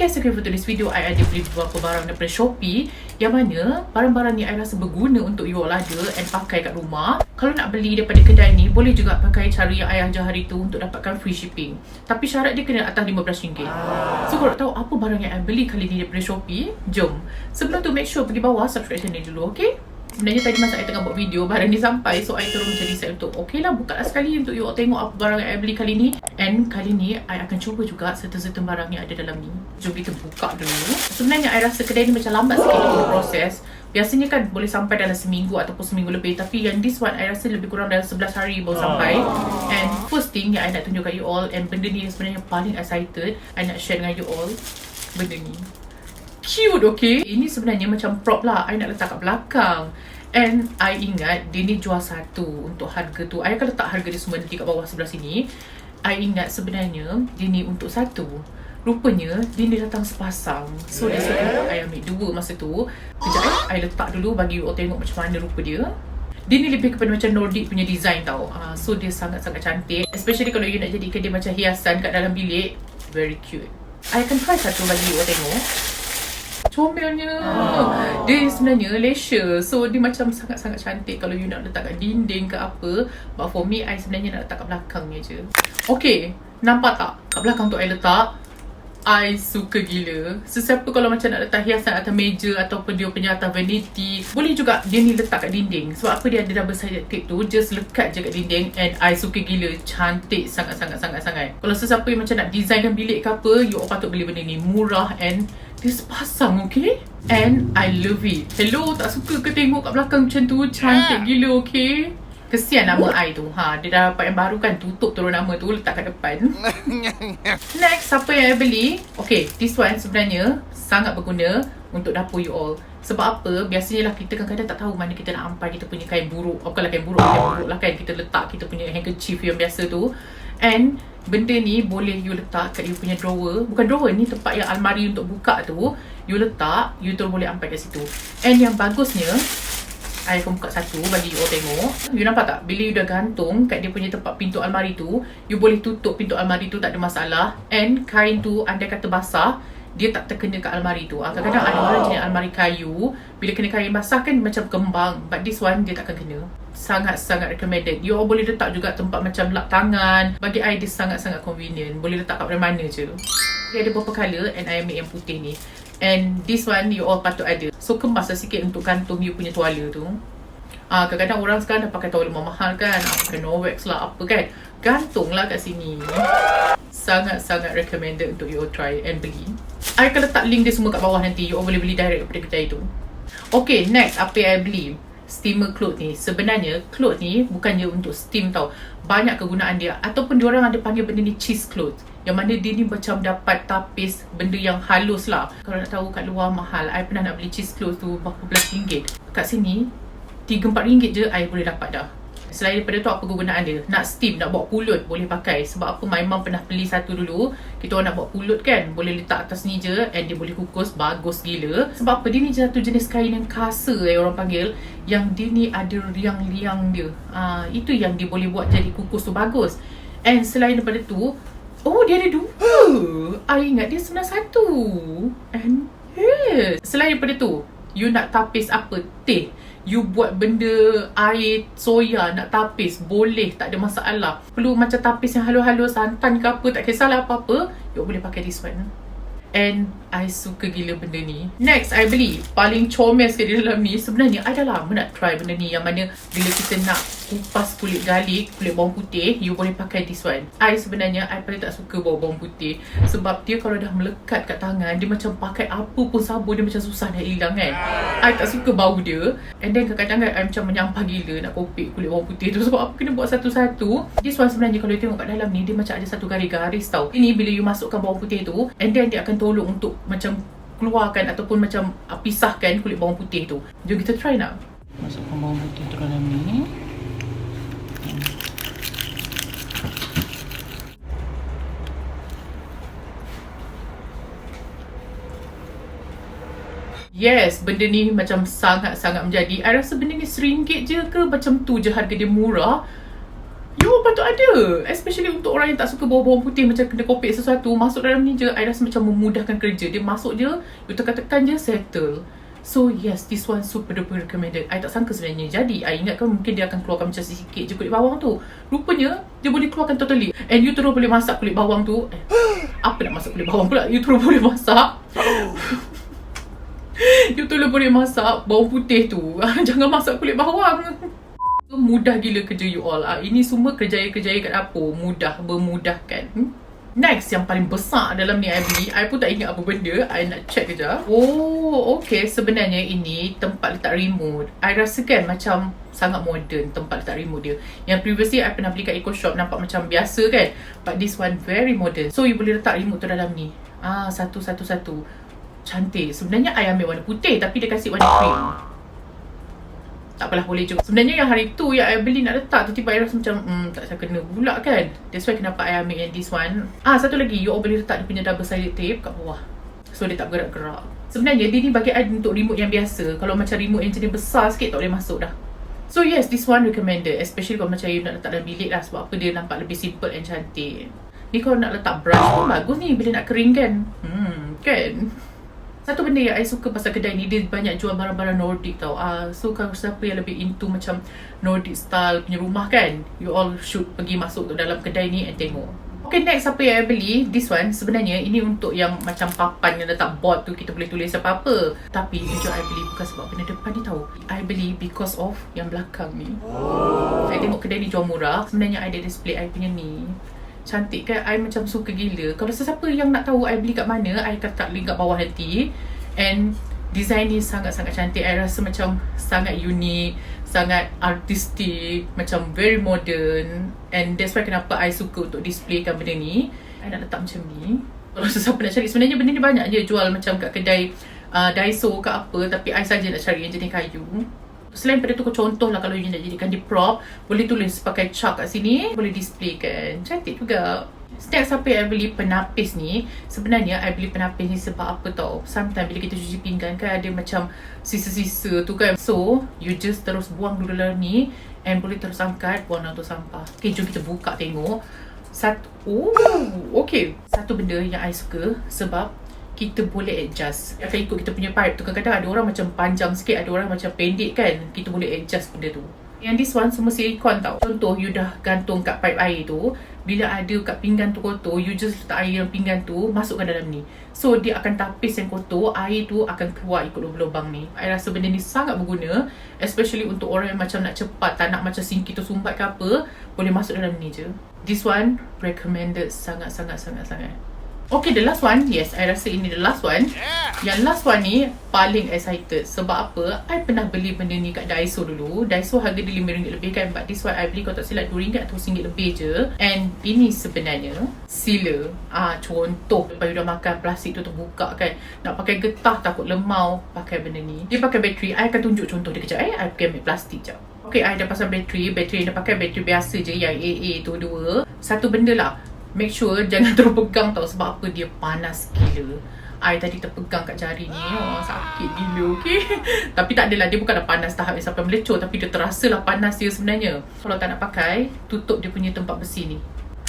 Okay, so for today's video, I ada beli beberapa barang daripada Shopee yang mana barang-barang ni I rasa berguna untuk you all ada and pakai kat rumah. Kalau nak beli daripada kedai ni, boleh juga pakai cara yang I ajar hari tu untuk dapatkan free shipping. Tapi syarat dia kena atas RM15. So kalau nak tahu apa barang yang I beli kali ni daripada Shopee, jom. Sebelum tu make sure pergi bawah subscribe channel dulu, okay? Sebenarnya tadi masa I tengah buat video, barang ni sampai. So I terus macam decide untuk okay lah, buka lah sekali untuk you all tengok apa barang yang I beli kali ni. And kali ni I akan cuba juga certain barang yang ada dalam ni. Jom kita buka dulu. Sebenarnya I rasa kedai ni macam lambat sikit untuk proses. Biasanya kan boleh sampai dalam seminggu ataupun seminggu lebih. Tapi yang this one I rasa lebih kurang dalam 11 hari baru sampai. And first thing yang I nak tunjuk kat you all, and benda ni sebenarnya paling excited I nak share dengan you all, benda ni cute, okay? Ini sebenarnya macam prop lah, I nak letak kat belakang. And I ingat dia ni jual satu untuk harga tu. I akan letak harga dia semua nanti kat bawah sebelah sini. I ingat sebenarnya dia ni untuk satu. Rupanya dia ni datang sepasang. So dia suka I ambil dua masa tu. Kejap I letak dulu bagi you all tengok macam mana rupa dia. Dia ni lebih kepada macam Nordic punya design tau. So dia sangat-sangat cantik. Especially kalau you nak jadikan dia macam hiasan kat dalam bilik. Very cute. I akan try satu bagi you all tengok. Comelnya. Dia sebenarnya leisure. So dia macam sangat-sangat cantik kalau you nak letak kat dinding ke apa. But for me, I sebenarnya nak letak kat belakangnya je. Okay, nampak tak kat belakang tu I letak? I suka gila. Sesiapa kalau macam nak letak hiasan atas meja ataupun dia punya atas vanity, boleh juga dia ni letak kat dinding. Sebab apa dia ada double sided tape tu, just lekat je kat dinding. And I suka gila. Cantik sangat-sangat. Kalau sesiapa yang macam nak designkan bilik ke apa, you all patut beli benda ni. Murah and dia sepasang, okay? And I love it. Hello, tak suka ke tengok kat belakang macam tu? Cantik gila, okay? Kesian nama I tu. Dia dah dapat yang baru kan, tutup terus nama tu, letak kat depan. Next, apa yang I beli? Okay, this one sebenarnya sangat berguna untuk dapur you all. Sebab apa? Biasanya lah kita kadang-kadang tak tahu mana kita nak ampai kita punya kain buruk. Bukanlah kain buruk lah kan. Kita letak kita punya handkerchief yang biasa tu. And benda ni boleh you letak kat you punya drawer. Bukan drawer, ni tempat yang almari untuk buka tu. You letak, you terus boleh ampai kat situ. And yang bagusnya, I akan buka satu bagi you all tengok. You nampak tak? Bila you dah gantung kat dia punya tempat pintu almari tu, you boleh tutup pintu almari tu, tak ada masalah. And kain tu andai kata basah, dia tak terkena kat almari tu. Kadang-kadang ada orang jenis almari kayu, bila kena kain basah kan macam kembang. But this one, dia takkan kena. Sangat-sangat recommended. You all boleh letak juga tempat macam lap tangan. Bagi I, dia sangat-sangat convenient. Boleh letak kat mana je. Dia ada beberapa colour and I ambil yang putih ni. And this one, you all patut ada. So, kemas lah sikit untuk gantung you punya tuala tu. Kadang-kadang orang sekarang dah pakai tuala mahal kan. Pakai Novex lah, apa kan. Gantung lah kat sini. Sangat-sangat recommended untuk you all try and beli. I akan letak link dia semua kat bawah nanti. You all boleh beli direct daripada kedai tu. Okay, next apa yang I beli? Steamer clothes ni. Sebenarnya clothes ni bukannya untuk steam tau. Banyak kegunaan dia. Ataupun diorang ada panggil benda ni cheese clothes. Yang mana dia ni macam dapat tapis benda yang halus lah. Kalau nak tahu kat luar mahal, I pernah nak beli cheese clothes tu berapa belas ringgit. Kat sini RM3-4 je I boleh dapat dah. Selain daripada tu, apa kegunaan dia? Nak steam, nak bawa pulut, boleh pakai. Sebab apa, my mum pernah beli satu dulu. Kita orang nak bawa pulut kan, boleh letak atas ni je. And dia boleh kukus, bagus gila. Sebab apa, dia ni satu jenis kain yang kasa orang panggil. Yang dia ni ada liang-liang dia. Itu yang dia boleh buat jadi kukus tu bagus. And selain daripada tu, dia ada dua. I ingat dia sebenarnya satu. And yes, selain daripada tu, you nak tapis apa? Teh. You buat benda air soya nak tapis, boleh, tak ada masalah. Perlu macam tapis yang halus-halus, santan ke apa, tak kisahlah apa-apa, you boleh pakai this one. And I suka gila benda ni. Next, I beli paling comel sekali dalam ni. Sebenarnya I dah lama nak try benda ni. Yang mana bila kita nak kupas kulit garlic, kulit bawang putih, you boleh pakai this one. I sebenarnya, I paling tak suka bawang putih. Sebab dia kalau dah melekat kat tangan, dia macam pakai apa pun sabun, dia macam susah nak hilang kan. I tak suka bau dia. And then kadang-kadang kan, I macam menyampah gila nak kopik kulit bawang putih tu. Sebab apa kena buat satu-satu. This one sebenarnya kalau you tengok kat dalam ni, dia macam ada satu garis-garis tau. Ini bila you masukkan bawang putih tu, and then dia akan tolong untuk macam keluarkan ataupun macam pisahkan kulit bawang putih tu. Jom kita try nak. Masukkan bawang putih tu dalam ni. Yes, benda ni macam sangat-sangat menjadi. I rasa benda ni RM1 je ke macam tu je harga dia murah. You patut ada. Especially untuk orang yang tak suka bawang-bawang putih, macam kena kopek sesuatu, masuk dalam ni je, I rasa macam memudahkan kerja. Dia masuk je, you tekan-tekan je, settle. So yes, this one super duper recommended. I tak sangka sebenarnya. Jadi I ingatkan mungkin dia akan keluarkan macam sikit je kulit bawang tu. Rupanya dia boleh keluarkan totally. And you terus boleh masak kulit bawang tu. Apa nak masak kulit bawang pula? You terus boleh masak. You terus boleh masak bawang putih tu. Jangan masak kulit bawang. Mudah gila kerja you all. Ini semua kerjaya-kerjaya kat dapur. Mudah, bermudahkan. Next, yang paling besar dalam ni I beli, I pun tak ingat apa benda. I nak check kejap. Oh, okay. Sebenarnya ini tempat letak remote. I rasa kan macam sangat modern tempat letak remote dia. Yang previously I pernah beli kat Eco Shop, nampak macam biasa kan. But this one very modern. So you boleh letak remote tu dalam ni. Satu. Cantik. Sebenarnya I ambil warna putih tapi dia kasih warna cream. Tak apalah, boleh juga. Sebenarnya yang hari tu yang I beli nak letak tu, tiba I rasa macam tak saya kena pula kan. That's why kenapa I ambil yang this one. Satu lagi, you all boleh letak dia punya double sided tape kat bawah, so dia tak bergerak-gerak. Sebenarnya dia ni bagi I untuk remote yang biasa. Kalau macam remote yang jenis besar sikit, tak boleh masuk dah. So yes, this one recommended. Especially kalau macam you nak letak dalam bilik lah. Sebab apa, dia nampak lebih simple and cantik. Ni kalau nak letak brush pun bagus ni bila nak kering kan. Kan. Satu benda yang I suka pasal kedai ni, dia banyak jual barang-barang Nordic tau. So kalau siapa yang lebih into macam Nordic style punya rumah kan, you all should pergi masuk ke dalam kedai ni and tengok. Okay, next apa yang I beli, this one sebenarnya ini untuk yang macam papan yang letak board tu, kita boleh tulis apa-apa. Tapi tujuan I beli bukan sebab benda depan ni tau. I beli because of yang belakang ni. I tengok kedai ni jual murah. Sebenarnya I ada display I punya ni. Cantik kan? I macam suka gila. Kalau sesiapa yang nak tahu I beli kat mana, I akan letak link kat bawah nanti. And design ni sangat-sangat cantik. I rasa macam sangat unik, sangat artistik, macam very modern. And that's why kenapa I suka untuk displaykan benda ni. I nak letak macam ni. Kalau sesiapa nak cari, sebenarnya benda ni banyak je jual macam kat kedai Daiso ke apa. Tapi I saja nak cari yang jenis kayu. Selain pada tu, contoh lah kalau you nak jadikan di prop, boleh tulis pakai chalk kat sini, boleh display kan. Cantik juga. Next, apa yang I beli penapis ni. Sebenarnya I beli penapis ni sebab apa tau. Sometimes bila kita cuci pinggan kan, ada macam sisa-sisa tu kan. So you just terus buang dulu dalam ni, and boleh terus angkat, buang dalam tu sampah. Okay, jom kita buka tengok. Okay. Satu benda yang I suka sebab kita boleh adjust. Akan ikut kita punya pipe tu. Kadang-kadang ada orang macam panjang sikit, ada orang macam pendek kan. Kita boleh adjust benda tu. Yang this one semua silikon tau. Contoh, you dah gantung kat pipe air tu. Bila ada kat pinggan tu kotor, you just letak air dalam pinggan tu, masukkan dalam ni. So dia akan tapis yang kotor, air tu akan keluar ikut lubang-lubang ni. I rasa benda ni sangat berguna. Especially untuk orang yang macam nak cepat, tak nak macam sinki tu sumbat ke apa, boleh masuk dalam ni je. This one recommended sangat-sangat. Okay, the last one. Yes, I rasa ini the last one. Yang last one ni paling excited. Sebab apa? I pernah beli benda ni kat Daiso dulu. Daiso harga dia RM5 lebih kan. But this one I beli kalau tak silap RM2 atau RM1 lebih je. And ini sebenarnya sealer. Contoh, lepas you dah makan plastik tu terbuka kan, nak pakai getah takut lemau, pakai benda ni. Dia pakai bateri. I akan tunjuk contoh dia kejap. I pakai ambil plastik jap. Okay, I dah pasang bateri. Bateri yang dah pakai bateri biasa je, yang AA tu 2. Satu benda lah, make sure jangan terpegang tau. Sebab apa? Dia panas gila. I tadi terpegang kat jari ni. Sakit gila, okay. Tapi tak adalah, dia bukanlah panas tahap yang sampai melecur. Tapi dia terasa lah panas dia sebenarnya. Kalau tak nak pakai, tutup dia punya tempat besi ni.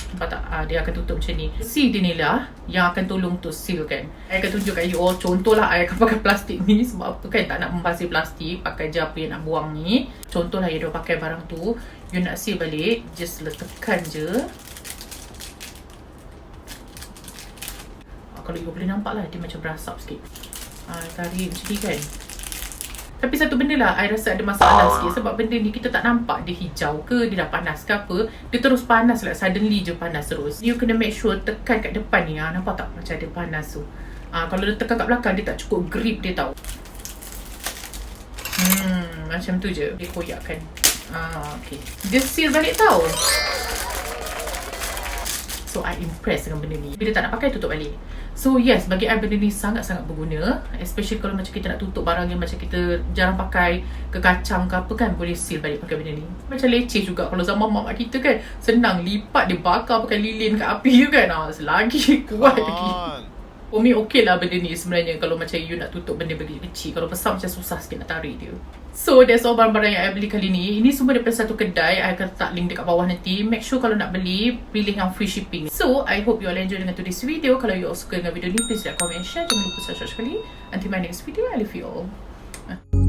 Nampak tak? Dia akan tutup macam ni. Besi dia ni lah yang akan tolong untuk seal kan. I akan tunjuk kat you all. Contoh lah, I akan pakai plastik ni. Sebab apa kan, tak nak membazir plastik. Pakai je apa yang nak buang ni. Contoh lah, you dah pakai barang tu, you nak seal balik, just letakkan je. Kalau you boleh nampak lah, dia macam berasap sikit. Tarik macam ni kan. Tapi satu benda lah, I rasa ada masalah sikit. Sebab benda ni kita tak nampak dia hijau ke, dia dah panas ke apa. Dia terus panas lah, suddenly je panas terus. You kena make sure tekan kat depan ni. Nampak tak macam ada panas tu. Kalau dia tekan kat belakang, dia tak cukup grip dia tau. Macam tu je. Dia koyakkan. Okay. Dia seal balik tau. So I impressed dengan benda ni. Bila tak nak pakai, tutup balik. So yes, bagi I benda ni sangat-sangat berguna. Especially kalau macam kita nak tutup barang yang macam kita jarang pakai, ke kacang ke apa kan, boleh seal balik pakai benda ni. Macam leceh juga kalau zaman mak kita kan, senang lipat dia bakar pakai lilin kat api je kan. Selagi kuat lagi. Umi okey lah benda ni sebenarnya kalau macam you nak tutup benda kecil. Kalau besar macam susah sikit nak tarik dia. So that's all barang-barang yang I beli kali ni. Ini semua daripada satu kedai. I akan letak link dekat bawah nanti. Make sure kalau nak beli, pilih yang free shipping. So I hope you all enjoy dengan today's video. Kalau you all suka dengan video ni, please like, comment, share. Jangan lupa subscribe sekali. Until my next video, I love you all.